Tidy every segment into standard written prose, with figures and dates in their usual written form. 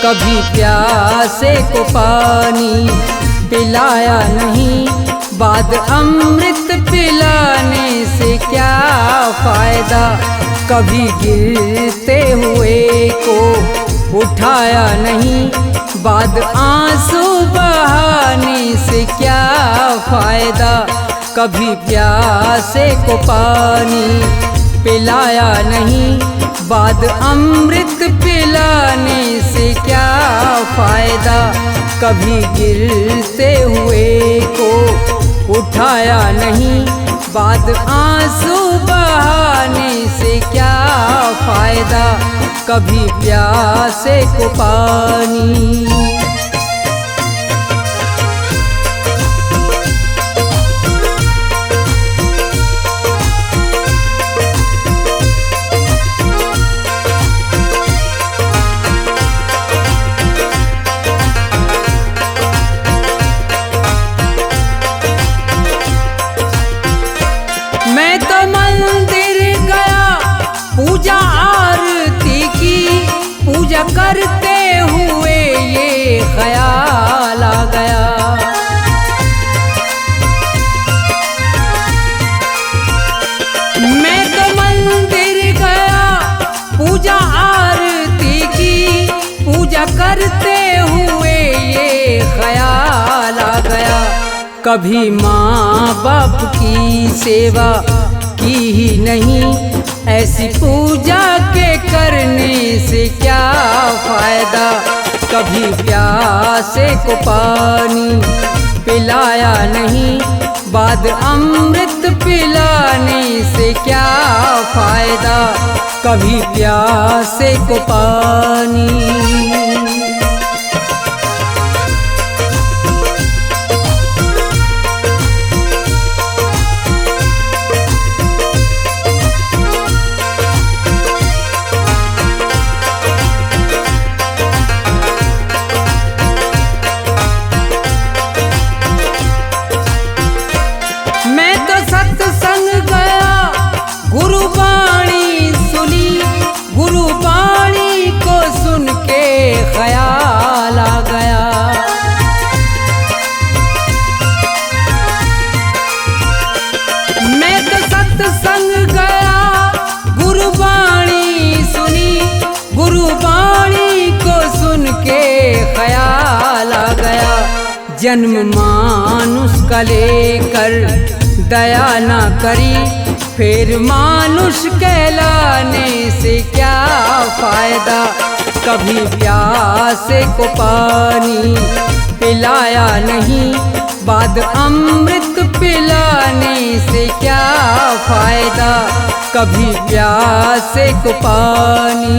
कभी प्यासे को पानी पिलाया नहीं, बाद अमृत पिलाने से क्या फायदा। कभी गिरते हुए को उठाया नहीं, बाद आंसू बहाने से क्या फायदा। कभी प्यासे को पानी पिलाया नहीं, बाद अमृत पिलाने से क्या फायदा। कभी गिरते हुए को उठाया नहीं, बाद आंसू बहाने से क्या फायदा। कभी प्यासे को पानी। मैं तो मंदिर गया, पूजा आरती की, पूजा करते हुए ये ख्याल आ गया। मैं तो मंदिर गया, पूजा आरती की, पूजा करते हुए ये ख्याल आ गया। कभी माँ बाप की सेवा की ही नहीं, ऐसी पूजा के करने से क्या फायदा। कभी प्यासे को पानी पिलाया नहीं, बाद अमृत पिलाने से क्या फायदा। कभी प्यासे को पानी। मैं तो सत्संग गया, गुरुवाणी सुनी, गुरुवाणी को सुन के ख्याल आ गया। मैं तो सत्संग गया, गुरुवाणी सुनी, गुरुवाणी को सुन के ख्याल आ गया। जन्म मानुष का लेकर दया ना करी, फिर मानुष कहलाने से क्या फायदा। कभी प्यासे को पानी पिलाया नहीं, बाद अमृत पिलाने से क्या फायदा। कभी प्यासे को पानी।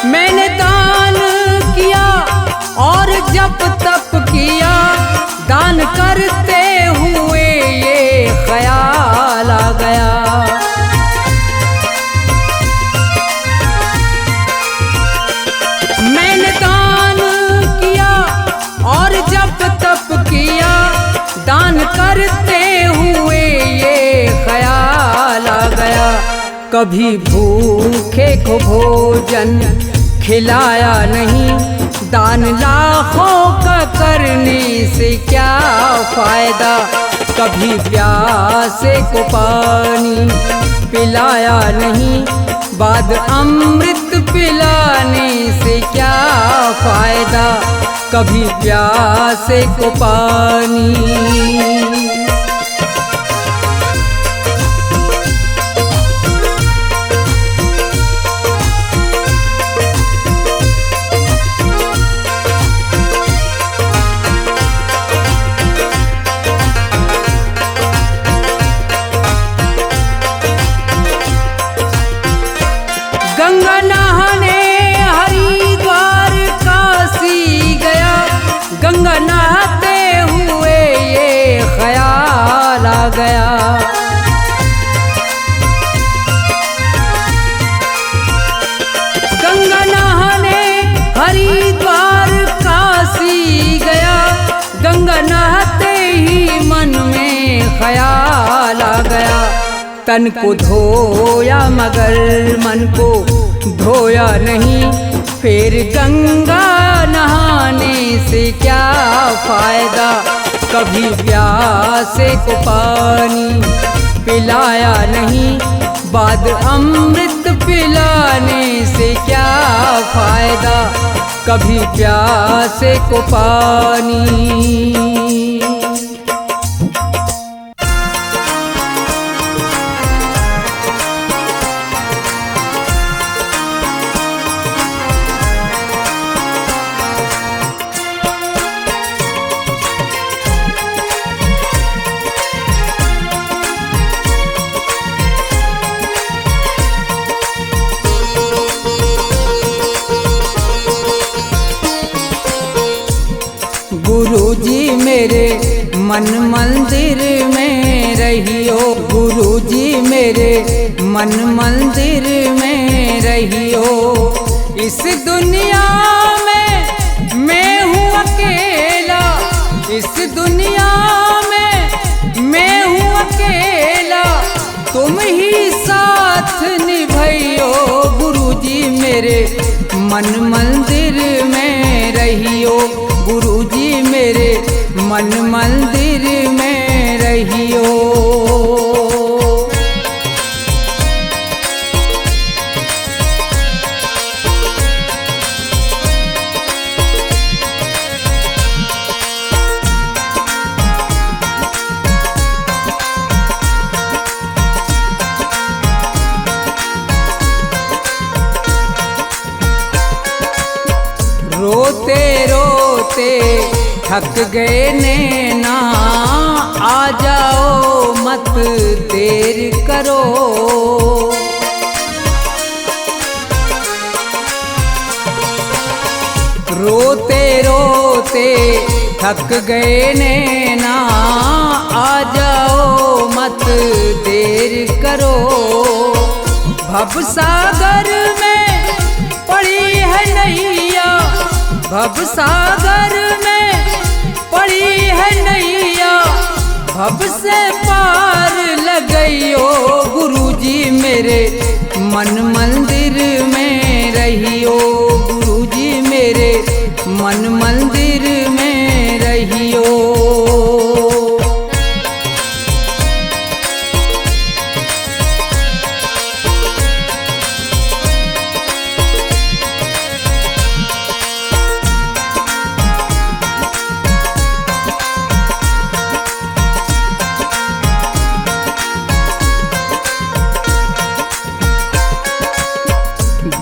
मैंने दान किया और जप तप किया, दान करते हुए ये ख्याल आ गया। मैंने दान किया और जप तप किया, दान करते हुए ये ख्याल आ गया। कभी भूखे को भोजन खिलाया नहीं, दान लाखों का करने से क्या फायदा। कभी प्यासे को पानी पिलाया नहीं, बाद अमृत पिलाने से क्या फायदा। कभी प्यासे को पानी। गंगा नहाने हरिद्वार काशी गया, गंगा नहाते हुए ये ख्याल तन को धोया मगर मन को धोया नहीं। फिर गंगा नहाने से क्या फायदा, कभी प्यासे को पानी पिलाया नहीं। बाद अमृत पिलाने से क्या फायदा, कभी प्यासे को पानी। गुरुजी मेरे मन मंदिर में रहियो, गुरुजी मेरे मन मंदिर में रहियो। इस दुनिया में मैं हूँ अकेला, इस दुनिया में मैं हूँ अकेला, तुम ही साथ निभाइयो। गुरुजी मेरे मन मंदिर में रहियो, गुरुजी मेरे मन मंदिर में रहियो। रोते रोते थक गए नैना, आ जाओ मत देर करो। रोते रोते थक गए नैना, आ जाओ मत देर करो। भवसागर में पड़ी है नैया, भवसागर में पड़ी है नैया, भव से पार लगइयो। गुरुजी मेरे मन मंदिर में रहियो, गुरुजी मेरे मन मंदिर में रहियो।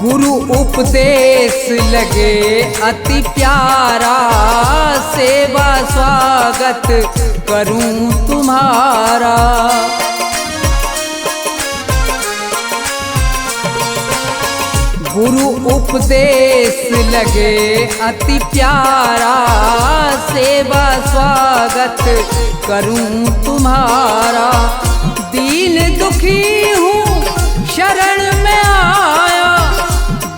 गुरु उपदेश लगे अति प्यारा, सेवा स्वागत करूं तुम्हारा। गुरु उपदेश लगे अति प्यारा, सेवा स्वागत करूं तुम्हारा। दीन दुखी हूँ शरण में आया,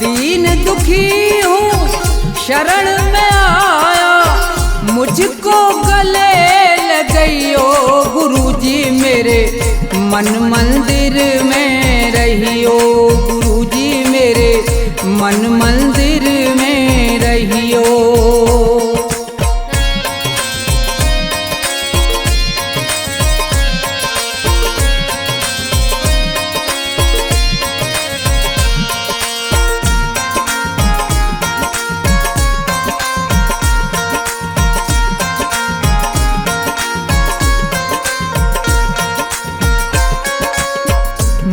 दीन दुखी हूँ शरण में आया, मुझको गले लगइयो। गुरुजी मेरे मन मंदिर में रहियो, गुरुजी मेरे मन मंदिर में रहियो।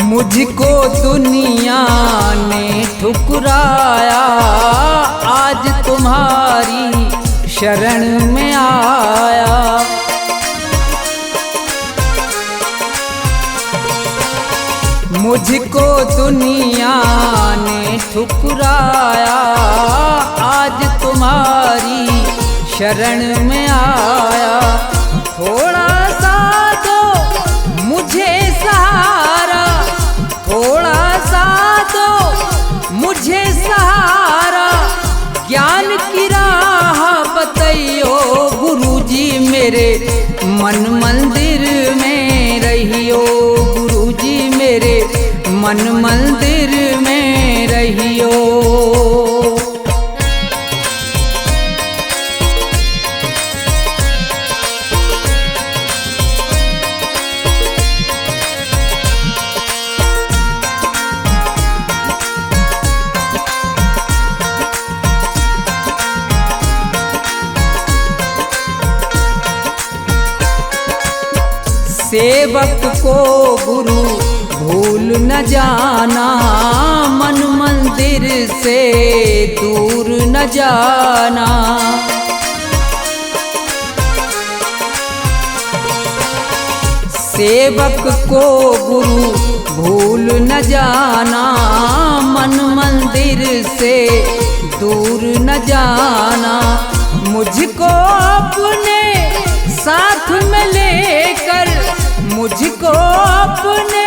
मुझको दुनिया ने ठुकराया, आज तुम्हारी शरण में आया। मुझको दुनिया ने ठुकराया, आज तुम्हारी शरण में आया। थोड़ा सा दो मुझे सहारा, थोड़ा सा दो मुझे सहारा, ज्ञान की राह बताइयो। गुरुजी मेरे मन मंदिर में रहियो, गुरुजी मन मंदिर में रहियो। सेवक को गुरु भूल न जाना, मन मंदिर से दूर न जाना। सेवक को गुरु भूल न जाना, मन मंदिर से दूर न जाना। मुझको अपने साथ में लेकर, मुझको अपने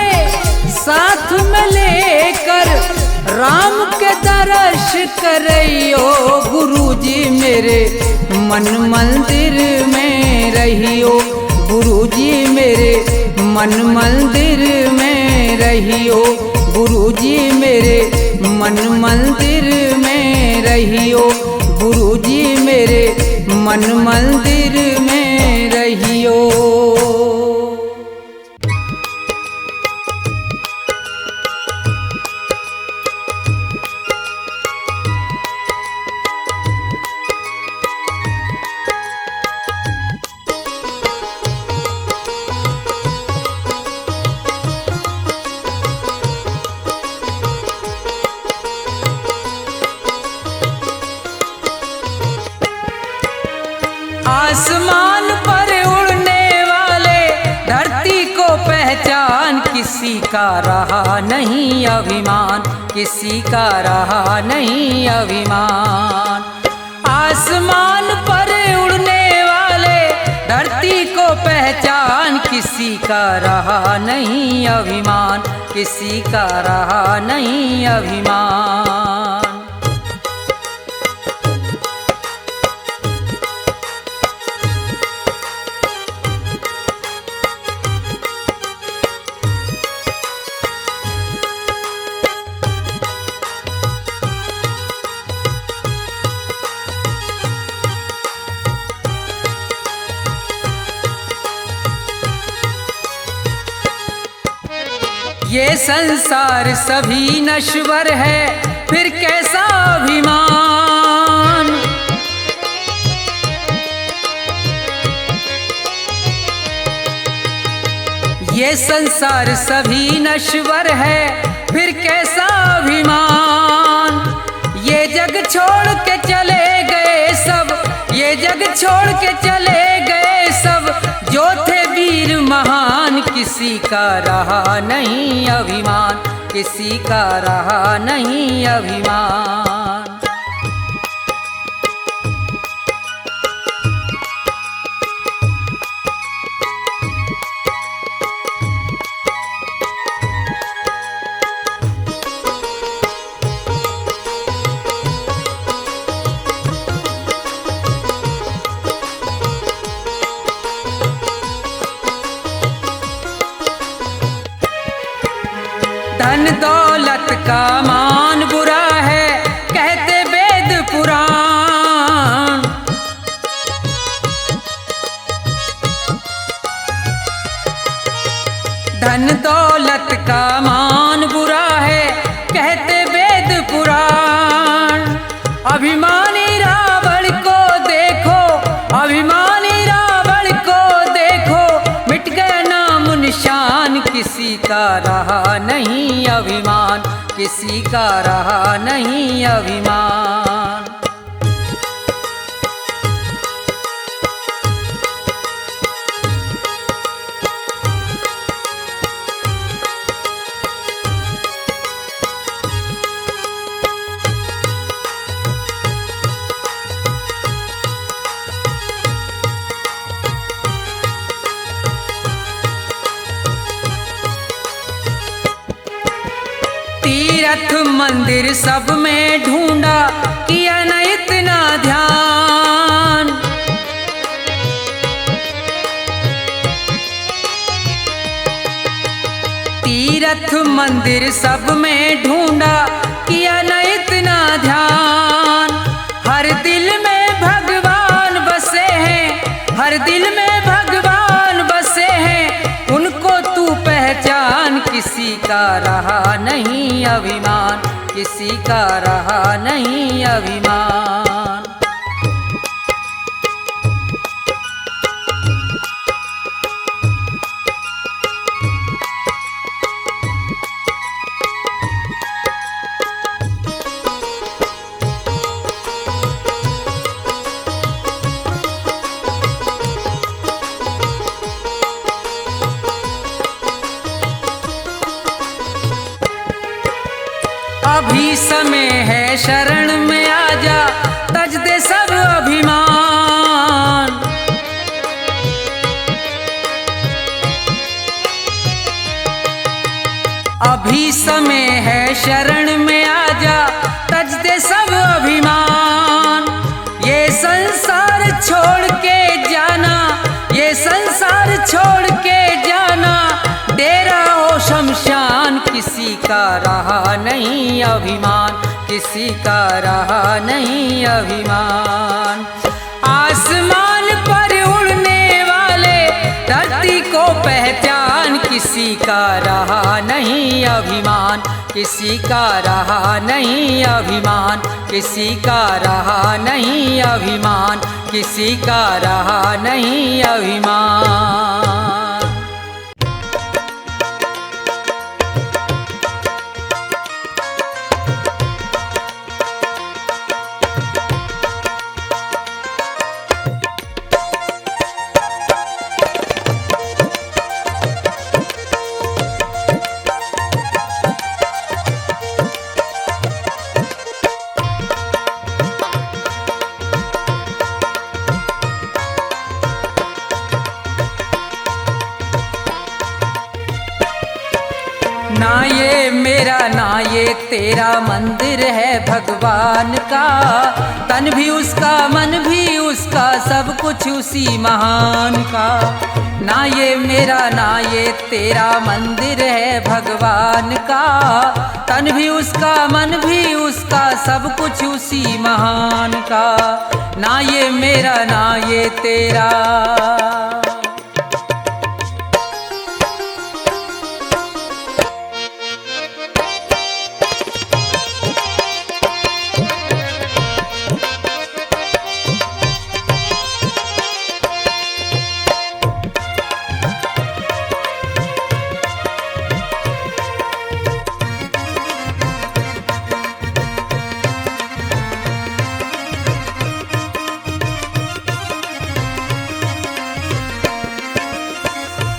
साथ में लेकर राम के दर्श करियो। गुरुजी मेरे मन मंदिर में रहियो, गुरुजी मेरे मन मंदिर में रहियो, गुरुजी मेरे मन मंदिर में रहियो, गुरुजी मेरे मन मंदिर में रहियो। आसमान पर उड़ने वाले धरती को पहचान, किसी का रहा नहीं अभिमान, किसी का रहा नहीं अभिमान। आसमान पर उड़ने वाले धरती को पहचान, किसी का रहा नहीं अभिमान, किसी का रहा नहीं अभिमान। ये संसार सभी नश्वर है, फिर कैसा अभिमान। ये संसार सभी नश्वर है, फिर कैसा अभिमान। ये जग छोड़ के चले गए सब, ये जग छोड़ के चले गए सब, जो थे वीर महान। किसी का रहा नहीं अभिमान, किसी का रहा नहीं अभिमान। धन दौलत का मान बुरा है, कहते वेद पुराण। धन दौलत का मान बुरा है, कहते वेद पुराण। अभिमानी रावण को देखो, अभिमानी रावण को देखो, मिट गया नाम निशान। किसी का रहा नहीं अभिमान, किसी का रहा नहीं अभिमान। तीर्थ मंदिर सब में ढूंढा, किया न इतना ध्यान। तीर्थ मंदिर सब में ढूंढा, किया न इतना ध्यान। हर दिल में भगवान बसे हैं, हर दिल में भगवान बसे हैं, उनको तू पहचान। किसी का रहा नहीं अभिमान, किसी का रहा नहीं अभिमान। अभी समय है शरण में आजा, तज दे सब अभिमान। अभी समय है शरण में आजा, तज दे सब अभिमान। ये संसार छोड़ के जाना, ये संसार छोड़ के जाना, डेरा हो शमशान। किसी का रहा नहीं अभिमान, किसी का रहा नहीं अभिमान। आसमान पर उड़ने वाले धरती को पहचान। किसी का रहा नहीं अभिमान, किसी का रहा नहीं अभिमान, किसी का रहा नहीं अभिमान, किसी का रहा नहीं अभिमान। ना ये मेरा ना ये तेरा मंदिर है भगवान का। तन भी उसका, मन भी उसका, सब कुछ उसी महान का। ना ये मेरा ना ये तेरा मंदिर है भगवान का। तन भी उसका, मन भी उसका, सब कुछ उसी महान का। ना ये मेरा ना ये तेरा।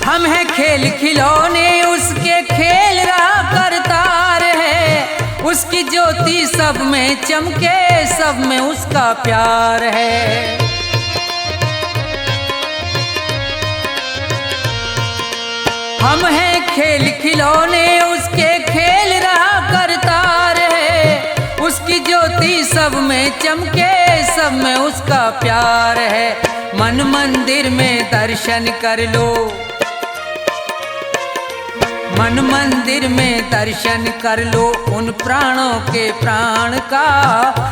हम हैं खेल खिलौने उसके, खेल रहा करतार है। उसकी ज्योति सब में चमके, सब में उसका प्यार है। हम हैं खेल खिलौने उसके, खेल रहा करतार है। उसकी ज्योति सब में चमके, सब में उसका प्यार है। मन मंदिर में दर्शन कर लो, मन मंदिर में दर्शन कर लो उन प्राणों के प्राण का।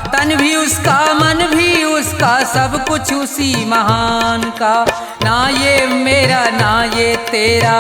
तन भी उसका, मन भी उसका, सब कुछ उसी महान का। ना ये मेरा ना ये तेरा।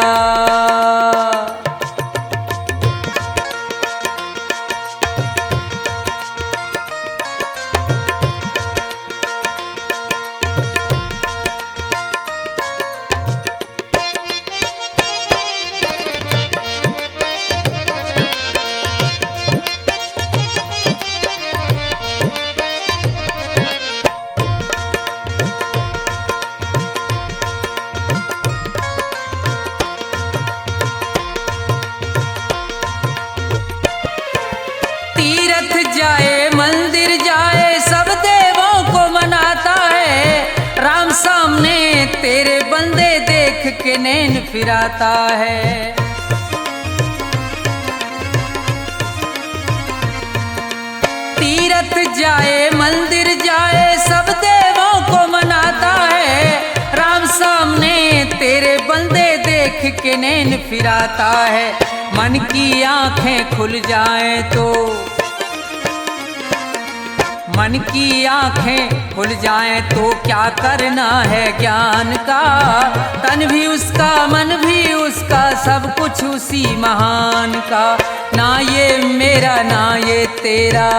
जाए मंदिर जाए, सब देवों को मनाता है। राम सामने तेरे बंदे देख के नैन फिराता है। तीरथ जाए मंदिर जाए, सब देवों को मनाता है। राम सामने तेरे बंदे देख देख के नैन फिराता है। मन की आंखें खुल जाएं तो, मन की आंखें खुल जाएं तो क्या करना है ज्ञान का। तन भी उसका मन भी उसका सब कुछ उसी महान का। ना ये मेरा ना ये तेरा,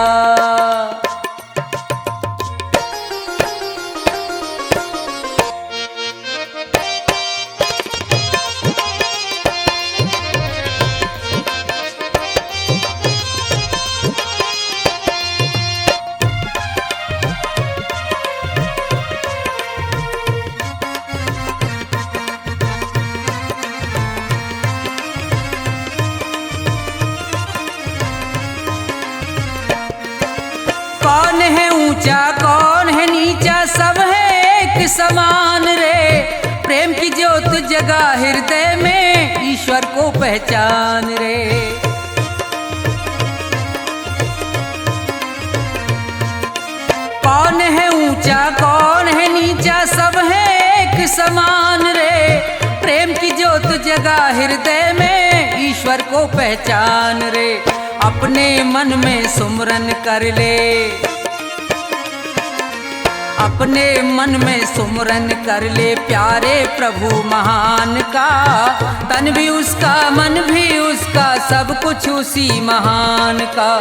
कौन है ऊंचा कौन है नीचा सब है एक समान रे। प्रेम की ज्योत जगा हृदय में ईश्वर को पहचान रे। कौन है ऊंचा कौन है नीचा सब है एक समान रे। प्रेम की ज्योत जगा हृदय में ईश्वर को पहचान रे। अपने मन में सुमरन कर ले, अपने मन में सुमरन कर ले प्यारे प्रभु महान का। तन भी उसका मन भी उसका सब कुछ उसी महान का।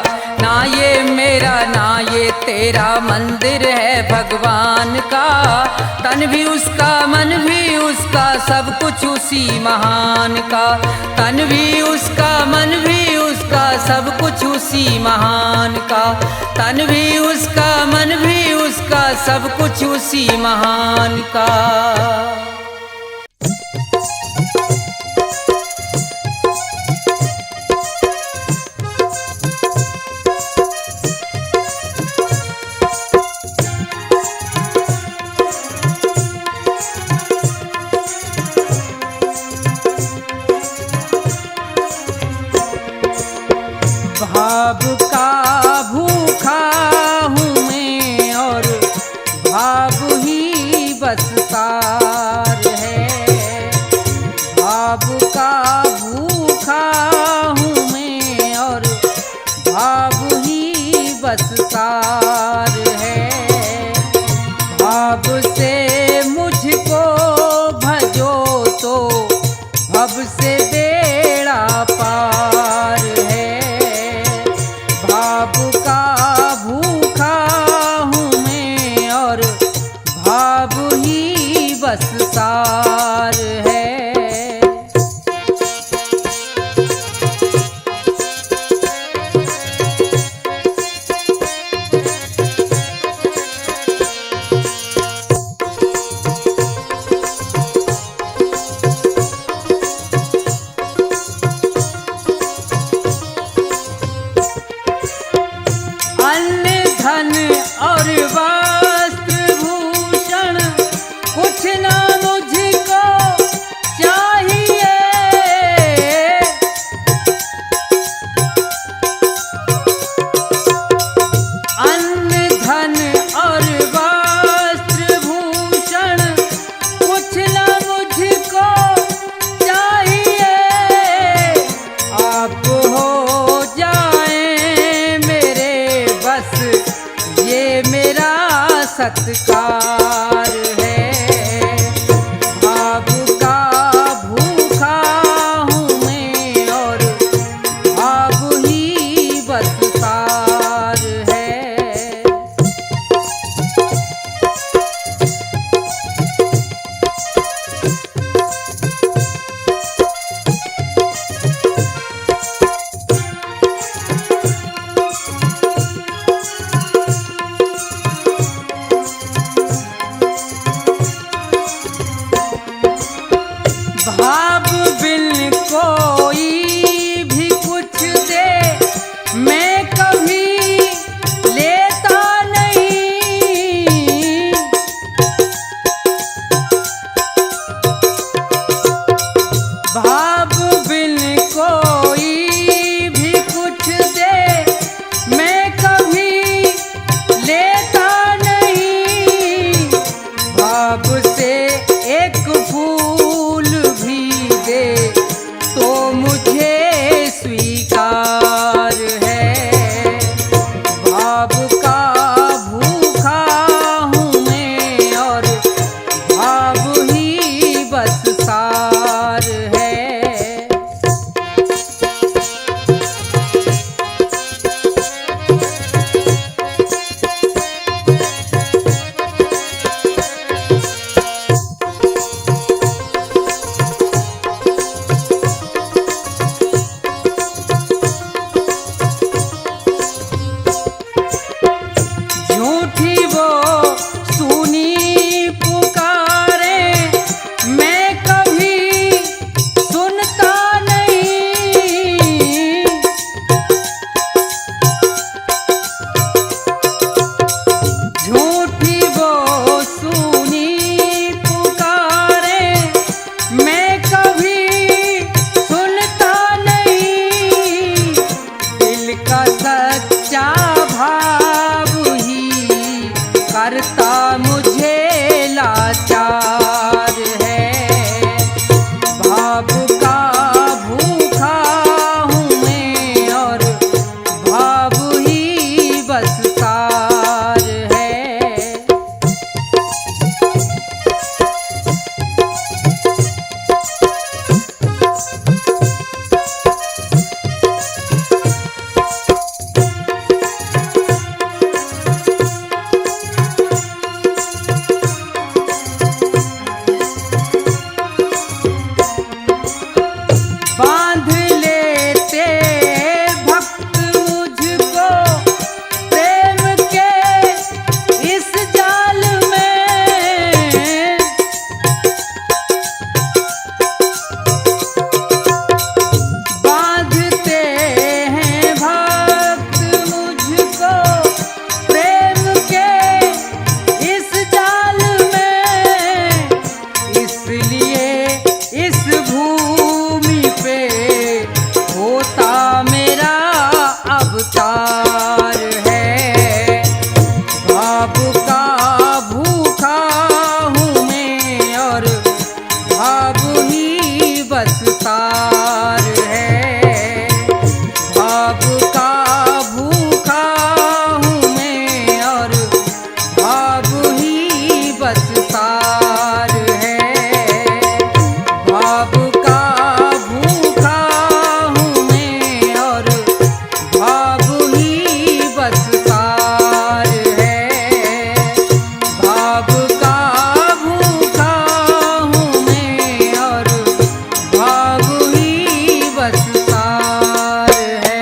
ना ये मेरा ना ये तेरा मंदिर है भगवान का। तन भी उसका मन भी उसका सब कुछ उसी महान का। तन भी उसका मन भी उसका सब कुछ उसी महान का। तन भी उसका मन भी उसका सब कुछ उसी महान का। भाव का भूखा हूँ मैं और भाव ही बस सार है। भाव का भूखा हूँ मैं और भाव ही बस सार है। भाव से मुझको भजो तो भव से बेड़ा पार है। भाव का भूखा हूँ मैं और भाव ही बस सार है। अन्न धन और वस्त्र भूषण कुछ ना मुझको चाहिए। अन्न धन और वस्त्र भूषण कुछ ना मुझको चाहिए। आप हो जाए मेरे बस ये मेरा सत्कार है। भाव का भूखा हूँ मैं और भाव ही बस सार है। अवतार है। भाव का भूखा हूँ मैं और भाव ही बस तार है। भाव का भूखा हूँ मैं और भाव ही बस तार है। भाव का भूखा हूँ मैं और भाव ही बस तार है। भाव का भूखा हूँ मैं और भाव ही बस तार है।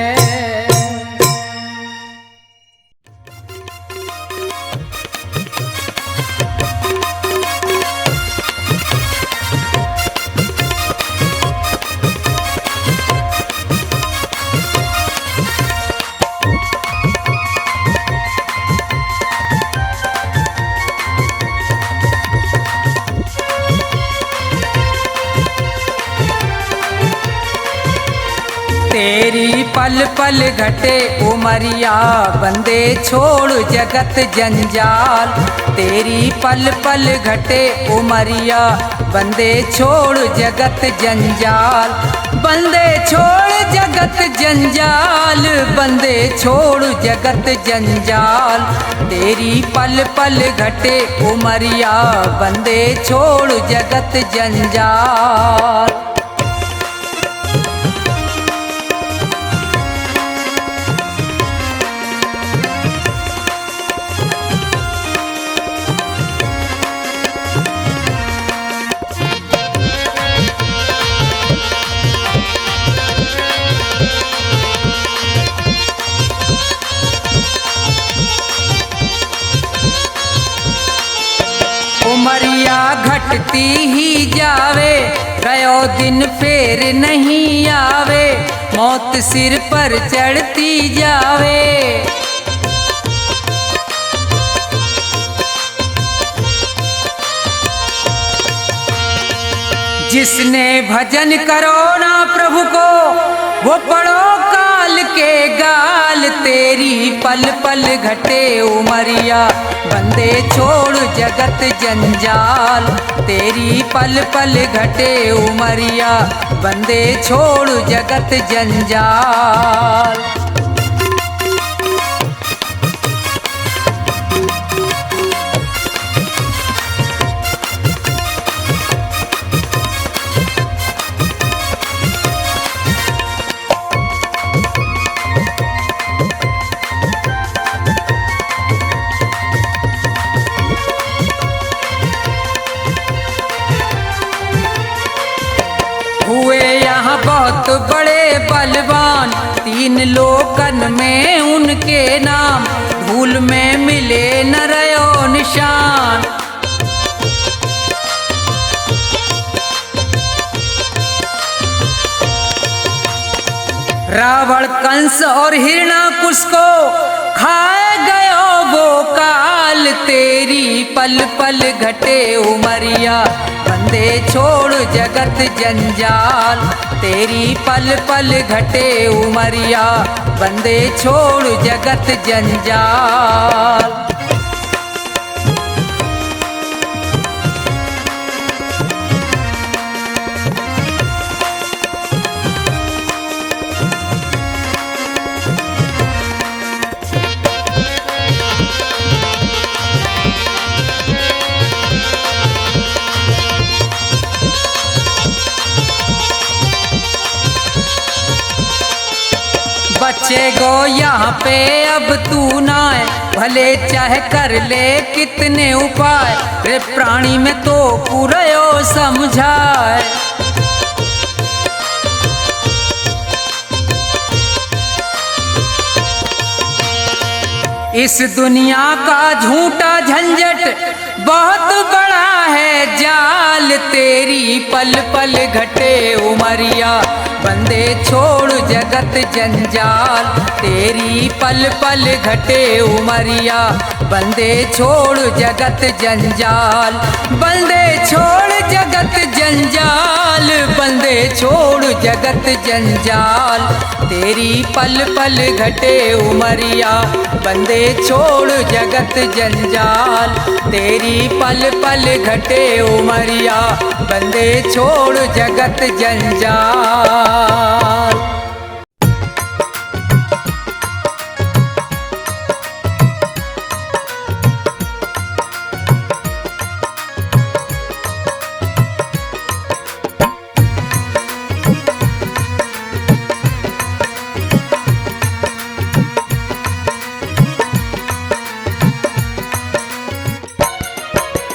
तेरी पल पल घटे उमरिया बंदे छोड़ जगत जंजाल। तेरी पल पल घटे उमरिया बंदे छोड़ जगत जंजाल। बंदे छोड़ जगत जंजाल, बंदे छोड़ जगत जंजाल। तेरी पल पल घटे उमरिया बंदे छोड़ जगत जंजाल। उमरिया घटती ही जावे, गयो दिन फेर नहीं आवे। मौत सिर पर चढ़ती जावे। जिसने भजन करो ना प्रभु को, वो पढ़ो काल के गाल। तेरी पल पल घटे उमरिया बंदे छोड़ जगत जंजाल। तेरी पल पल घटे उमरिया बंदे छोड़ जगत जंजाल। हुए यहाँ बहुत बड़े बलवान, तीन लोकन में उनके नाम। धूल में मिले न रयो निशान। रावण कंस और हिरणाकुश को खाए गयो वो काल। तेरी पल पल घटे उमरिया बंदे छोड़ जगत जंजाल। तेरी पल पल घटे उमरिया बंदे छोड़ जगत जंजाल। बचेगो यहाँ पे अब तू ना है, भले चाहे कर ले कितने उपाय। रे प्राणी में तो पूरयो समझाए। इस दुनिया का झूठा झंझट बहुत बड़ा है जाल। तेरी पल पल घटे उमरिया बंदे छोड़ जगत जंजाल। तेरी पल पल घटे उमरिया बंदे छोड़ जगत जंजाल, बंदे छोड़ जगत जंजाल, बंदे छोड़ जगत जंजाल। तेरी पल पल घटे उमरिया, बंदे छोड़ जगत जंजाल। तेरी पल पल घटे उमरिया, बंदे छोड़ जगत जंजाल।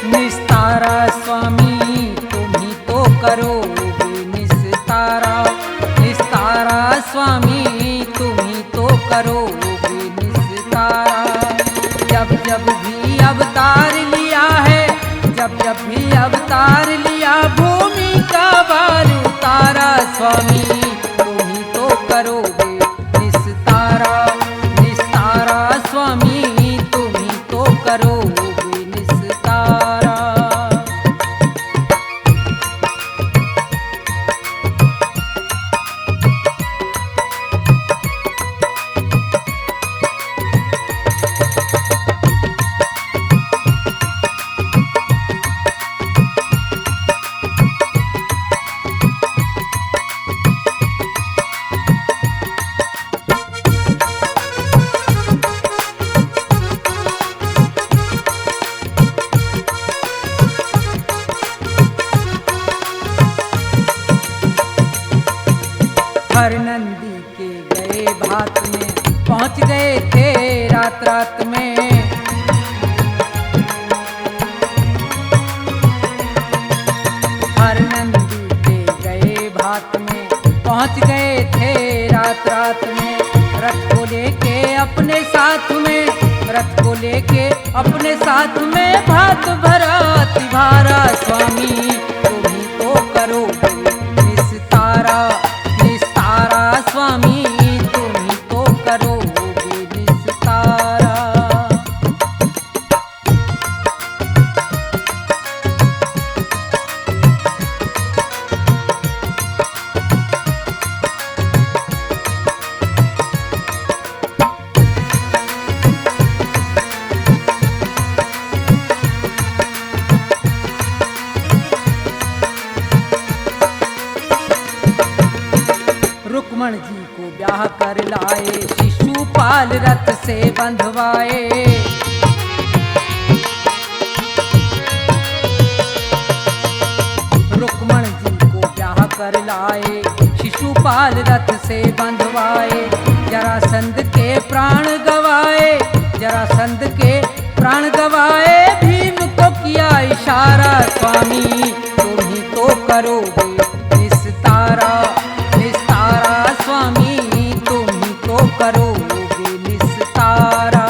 निस्तारा स्वामी तुम ही तो करोगे निस्तारा, निस्तारा स्वामी तुम ही तो करोगे निस्तारा। जब जब भी अवतार लिया है, जब जब भी अवतार लिया, भूमि का भार उतारा स्वामी तुम ही तो करोगे निस्तारा, निस्तारा स्वामी तुम ही तो करोगे निस्तारा। हर नंदी के गए भात में, पहुंच गए थे रात रात में। हर नंदी के गए भात में, पहुंच गए थे रात रात में। रथ को लेके अपने साथ में, रथ को लेके अपने साथ में, भात भरा तिभारा स्वामी तुम ही तो करोगे निस्तारा, निस्तारा स्वामी तुम ही तो करोगे निस्तारा। रुक्मण जी को ब्याह कर लाए, शिशुपाल रथ से बंधवाए। रुक्मण जी को ब्याह कर लाए, शिशुपाल रथ से बंधवाए। जरासंध के प्राण गवाए, जरासंध के प्राण गवाए। भीम को किया इशारा स्वामी तुम ही तो करोगे निस्तारा, निस्तारा स्वामी तुम ही तो करोगे निस्तारा।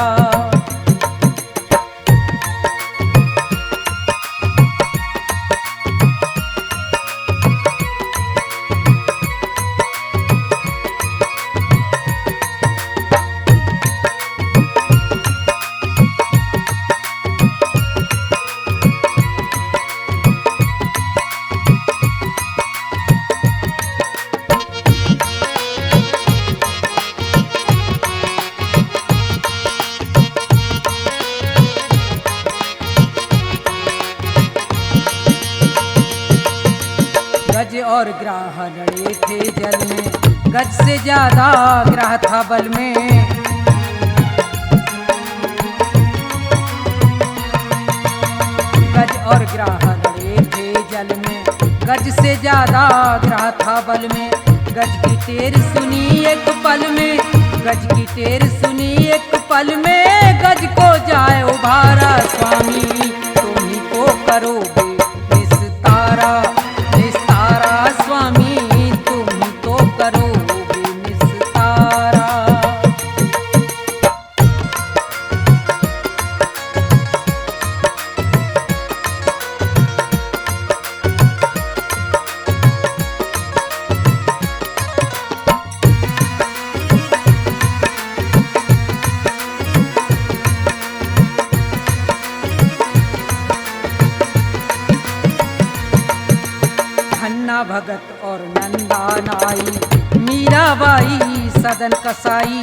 गज और ग्राह लड़े थे जल में, गज से ज्यादा ग्राह था बल में। गज और ग्राह लड़े थे जल में, गज से ज्यादा ग्राह था बल में। गज की टेर सुनी एक पल में, गज की टेर सुनी एक पल में। गज को जाए उभारा स्वामी तुम ही तो करोगे निस्तारा, निस्तारा स्वामी तुम ही तो करोगे निस्तारा। भगत और नंदा नाई, मीराबाई सदन कसाई।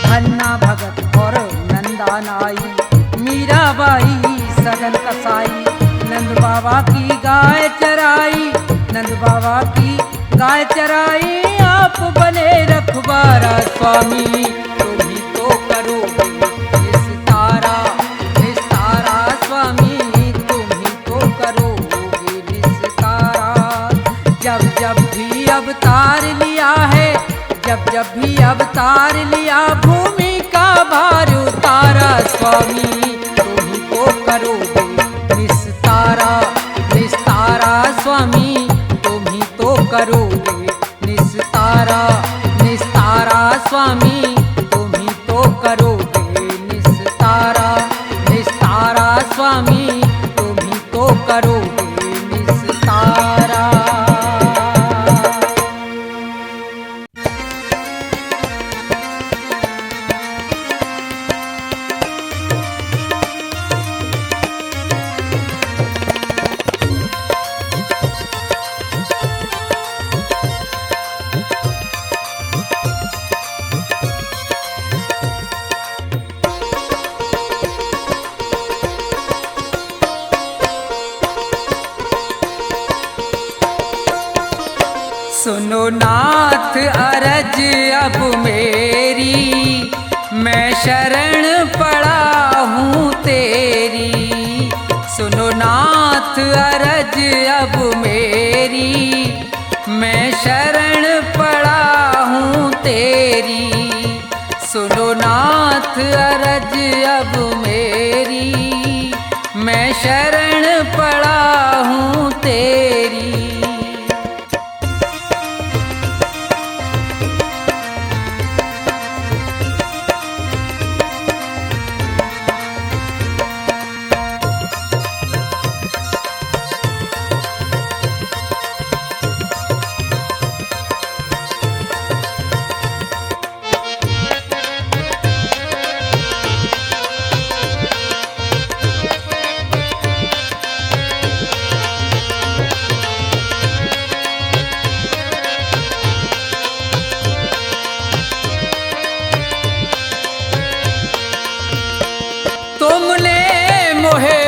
धन्ना भगत और नंदा नाई, मीराबाई सदन कसाई। नंद बाबा की गाय चराई, नंद बाबा की गाय चराई। आप बने रखवारा स्वामी, तुम ही तो करोगे निस्तारा, निस्तारा स्वामी, तुम ही तो करोगे निस्तारा। जब जब भी अवतार लिया है, जब जब भी अवतार लिया, भूमि का भार उतारा स्वामी, तुम ही तो करोगे निस्तारा, निस्तारा स्वामी, तुम ही तो करोगे निस्तारा, निस्तारा स्वामी, तुम ही तो करोगे निस्तारा, निस्तारा स्वामी, तुम ही तो करोगे निस्तारा। सुनो नाथ अरज अब मेरी, मैं शरण पड़ा हूँ तेरी। सुनो नाथ अरज अब मेरी, मैं शरण पड़ा हूँ तेरी। सुनो नाथ अरज अब मेरी, मैं शरण पड़ा हूँ तेरी।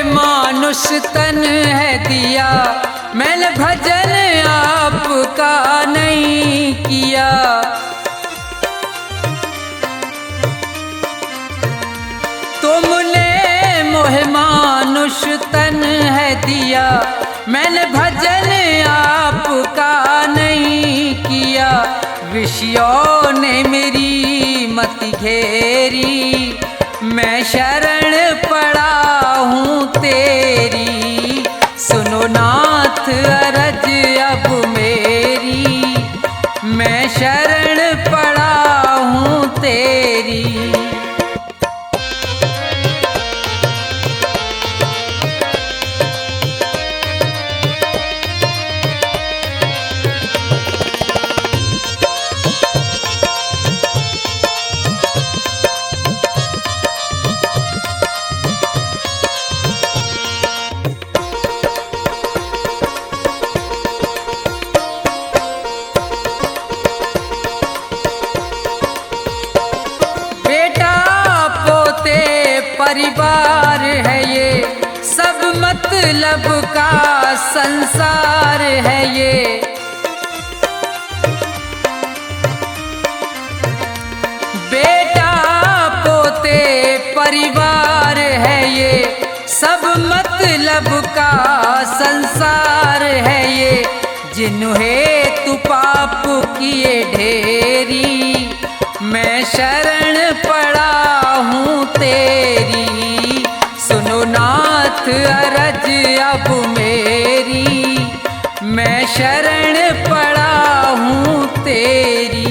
मानुष तन है दिया, मैंने भजन आपका नहीं किया। तुमने मोहे मानुष तन है दिया, मैंने भजन आपका नहीं किया। विषयों ने मेरी मति घेरी, मैं शरण पड़ा हूँ तेरी। सुनो नाथ अरज अब मेरी, मैं शरण पड़ा हूँ तेरी। परिवार है ये, सब मतलब का संसार है ये। बेटा पोते परिवार है ये, सब मतलब का संसार है ये। जिन्हें तू पाप किए ढेरी, मैं शरण पड़ा हूँ तेरी। सुनो नाथ अरज अब मेरी, मैं शरण पड़ा हूँ तेरी।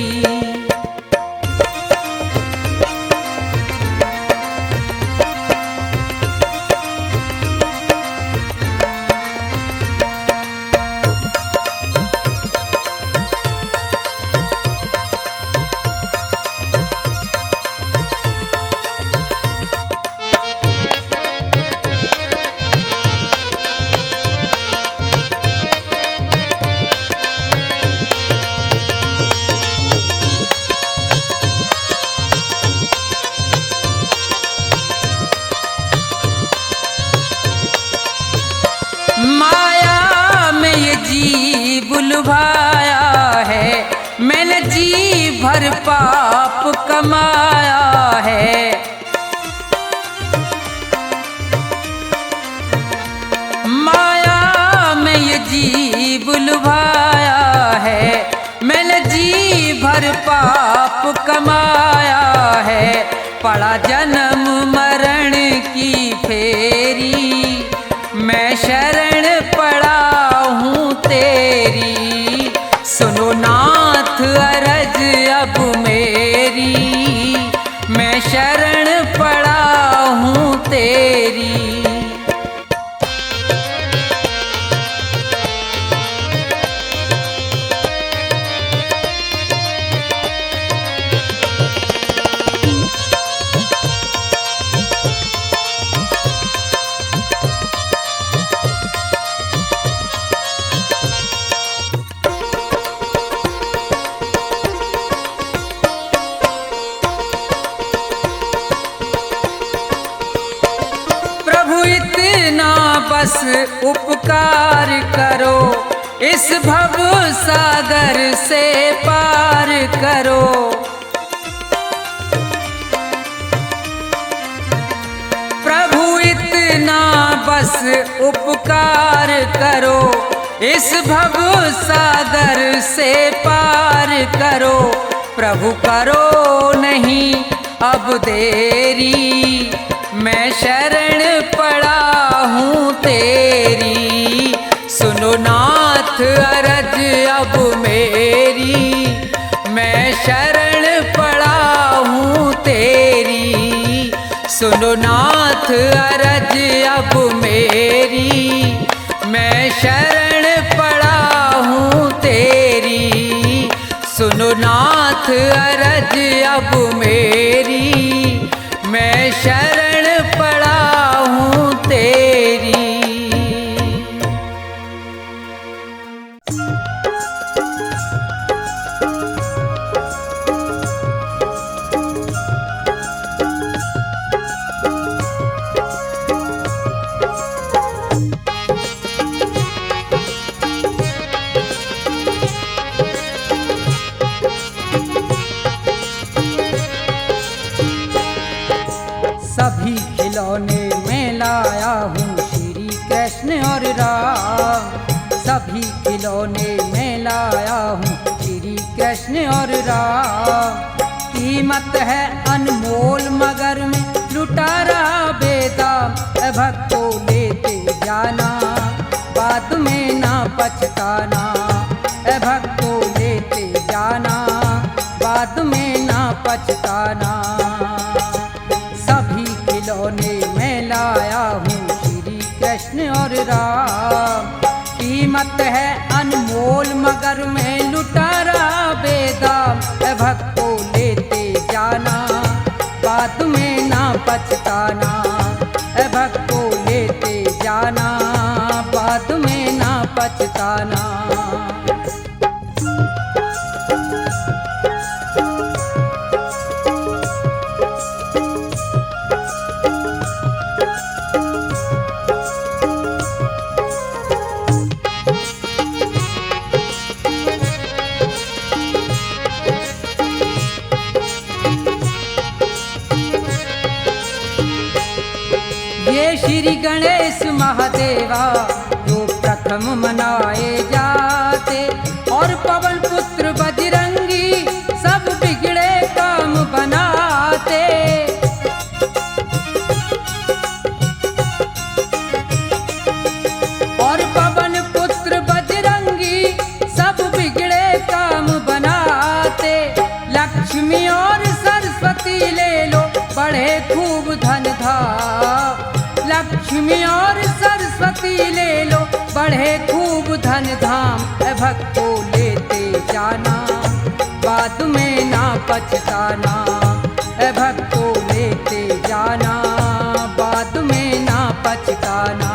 लुभाया है, मैंने जी भर पाप कमाया है। माया में ये जीव लुभाया है, मैंने जी भर पाप कमाया है। पड़ा जन्म मरण की फेरी, मैं शरण पड़ा हूँ तेरी। सुनो नाथ अरज अब मेरी, मैं शरण पड़ा हूँ तेरी। बस उपकार करो, इस भव सागर से पार करो। प्रभु इतना बस उपकार करो, इस भव सागर से पार करो। प्रभु करो नहीं अब देरी, मैं शरण पड़ा हूँ तेरी। सुनो नाथ अरज अब मेरी, मैं शरण पड़ा हूँ तेरी। सुनो नाथ अरज अब मेरी, मैं शरण पड़ा हूँ तेरी। सुनो नाथ अरज अब मेरी, मैं शरण पड़ा हूँ तेरी। सभी खिलौने में लाया हूँ श्री कृष्ण और राम। सभी खिलौने में लाया हूँ श्री कृष्ण और राम। कीमत है अनमोल मगर में लुटा रहा बेदाम। भक्तों लेते जाना बाद में ना पछताना। भक्तों लेते जाना बाद में ना पछताना। सभी खिलौने में लाया हूँ श्री कृष्ण और राम। कीमत है अनमोल मगर में लुटा रहा बेदाम। भक्तों लेते जाना बाद में ना पछताना। भक्तों लेते जाना बाद में ना पछताना। ये श्री गणेश महादेवा जो प्रथम मनाए जाते, और पवन पुत्र बजरंगी सब बिगड़े काम बनाते। और पवन पुत्र बजरंगी सब बिगड़े काम बनाते। लक्ष्मी और सरस्वती ले लो बढ़े खूब धन धाम। लक्ष्मी और सरस्वती ले लो बढ़े खूब धन धाम। भक्तों लेते जाना बाद में ना पछताना। भक्तों लेते जाना बाद में ना पछताना।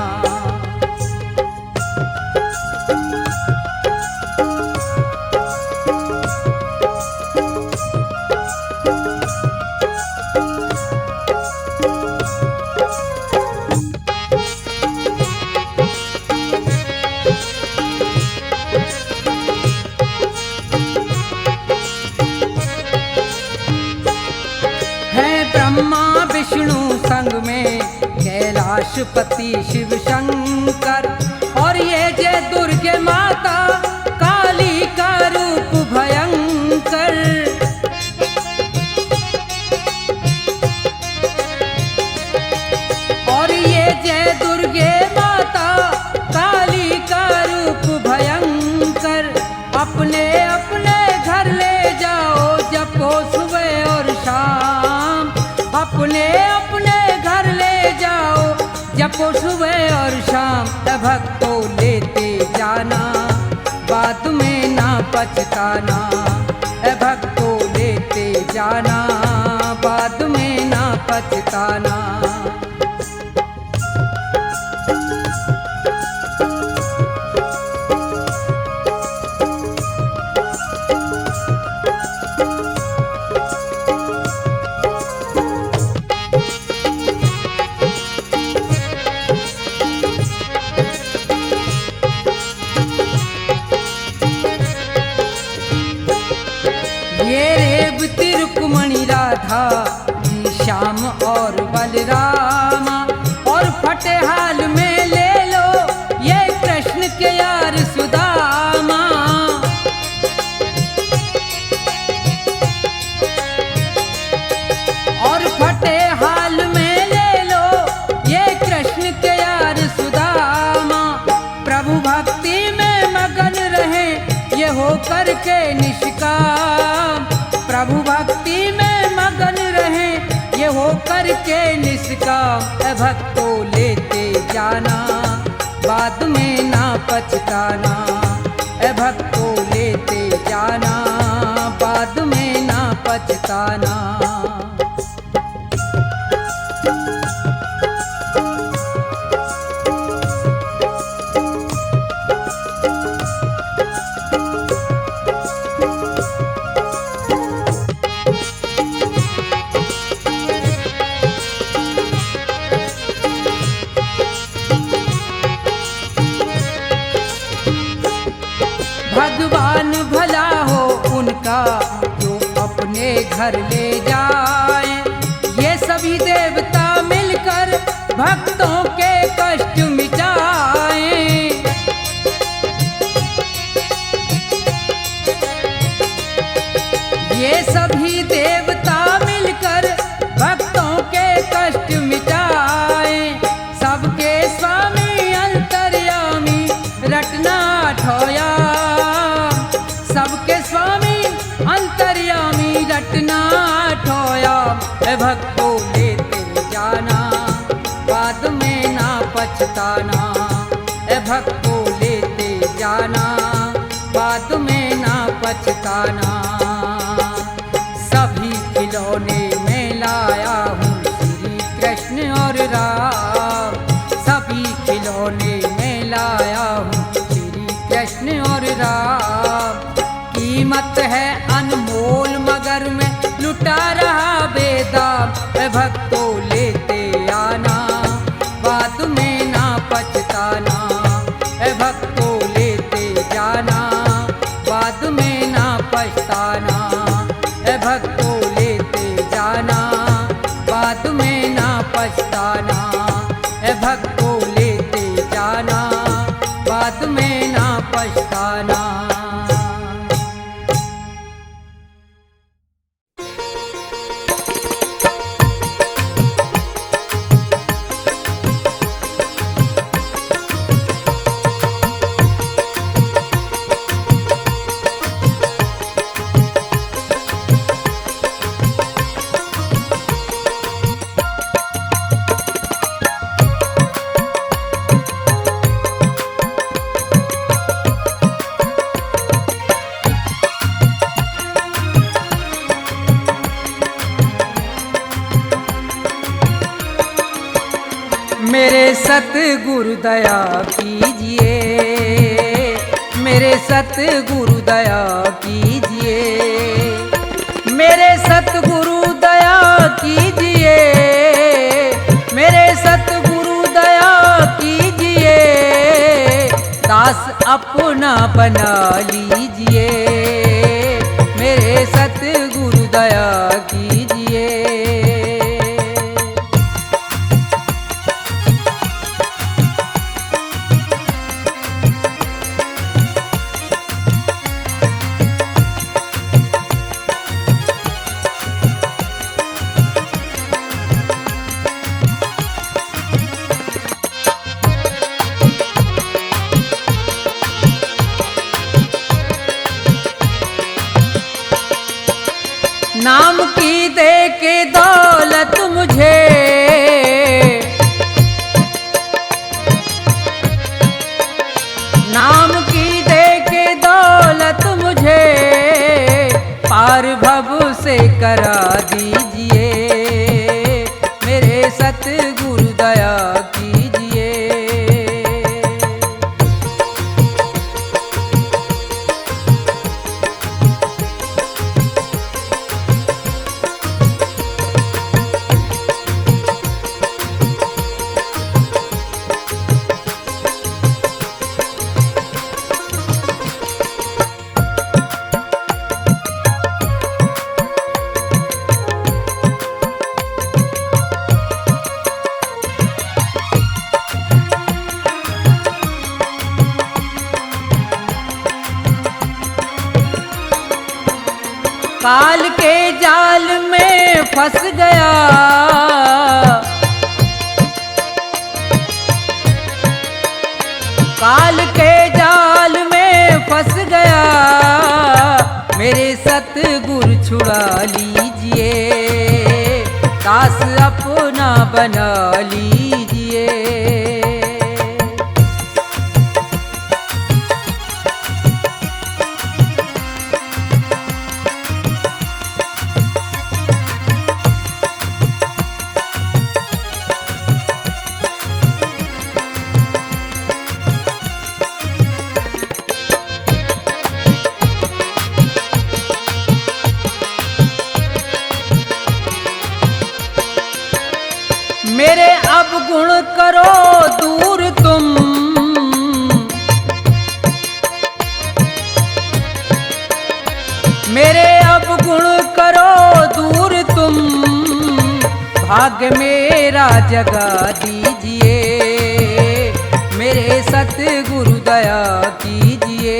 पशुपति शिव शंकर। और ये जय दुर्गे माता काली का रूप भयंकर। और ये जय दुर्गे माता काली का रूप भयंकर। अपने अपने घर ले जाओ जपो सुबह और शाम। अपने अपने घर ले जाओ जपो सुबह और शाम। भक्तों लेते जाना बाद में ना पछताना। भक्तों लेते जाना बाद में ना पछताना। रुक्मणी राधा श्याम और बलरामा। और फटेहाल में ले लो ये कृष्ण के यार सुदामा। और फटेहाल में ले लो ये कृष्ण के यार सुदामा। प्रभु भक्ति में मगन रहे ये हो करके निष्काम। प्रभु भक्ति में मगन रहे ये हो करके निष्काम। भक्तों लेते जाना बाद में ना पछताना। भक्तों लेते जाना बाद में ना पछताना। भगवान भला हो उनका जो अपने घर ले जाए। ये सभी देवता मिलकर भक्तों के कष्ट मिटाए। ये सभी देवता मिलकर भक्तों के कष्ट मिटाए। सबके स्वामी अंतर्यामी रटना ठोया। सबके स्वामी अंतर्यामी रटना ठोया। भक्तों लेते जाना बाद में ना पछताना। भक्तों लेते जाना बाद में ना पछताना। सभी खिलौने में लाया हूँ श्री कृष्ण और राम। सभी खिलौने में लाया हूँ श्री कृष्ण और राम। कीमत है अनमोल मगर में लुटा रहा बेदाम। भक्तों लेते आना बाद में ना पछताना। भक्तों लेते जाना बाद में ना पछताना। भक्तों लेते जाना बाद में ना पछताना। भक्तों लेते जाना बाद में ना पछताना। मेरे सतगुरु दया कीजिए। मेरे सतगुरु दया कीजिए। मेरे सतगुरु दया कीजिए। मेरे सतगुरु दया कीजिए। दास अपना बना लीजिए। मेरे सतगुरु दया कीजिए। नाम की दे के दौलत मुझे, नाम की दे के दौलत मुझे पार भव से करा दीजिए, मेरे सतगुरु दया कीजिए। काल के जाल में फंस गया, काल के जाल में फंस गया, मेरे सतगुरु छुड़ा लीजिए, दास अपना बना लीजिए। मेरे अवगुण करो दूर तुम, मेरे अवगुण करो दूर तुम, भाग्य मेरा जगा दीजिए, मेरे सतगुरु दया कीजिए।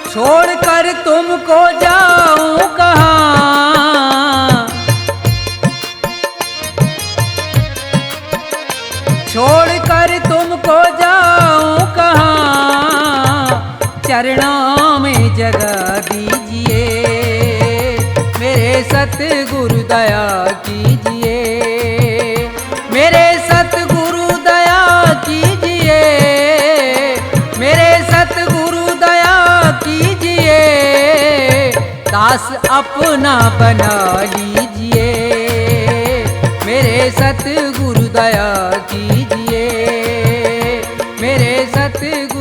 छोड़कर तुमको जाऊं कहाँ, छोड़कर तुमको जाऊं कहाँ, चरणों में जगा दीजिए, मेरे सतगुरु दया कीजिए, मेरे सतगुरु दया कीजिए, मेरे सतगुरु दया कीजिए, दास अपना बना लीजिए, मेरे सतगुरु दया कीजिए, मेरे सतगुरु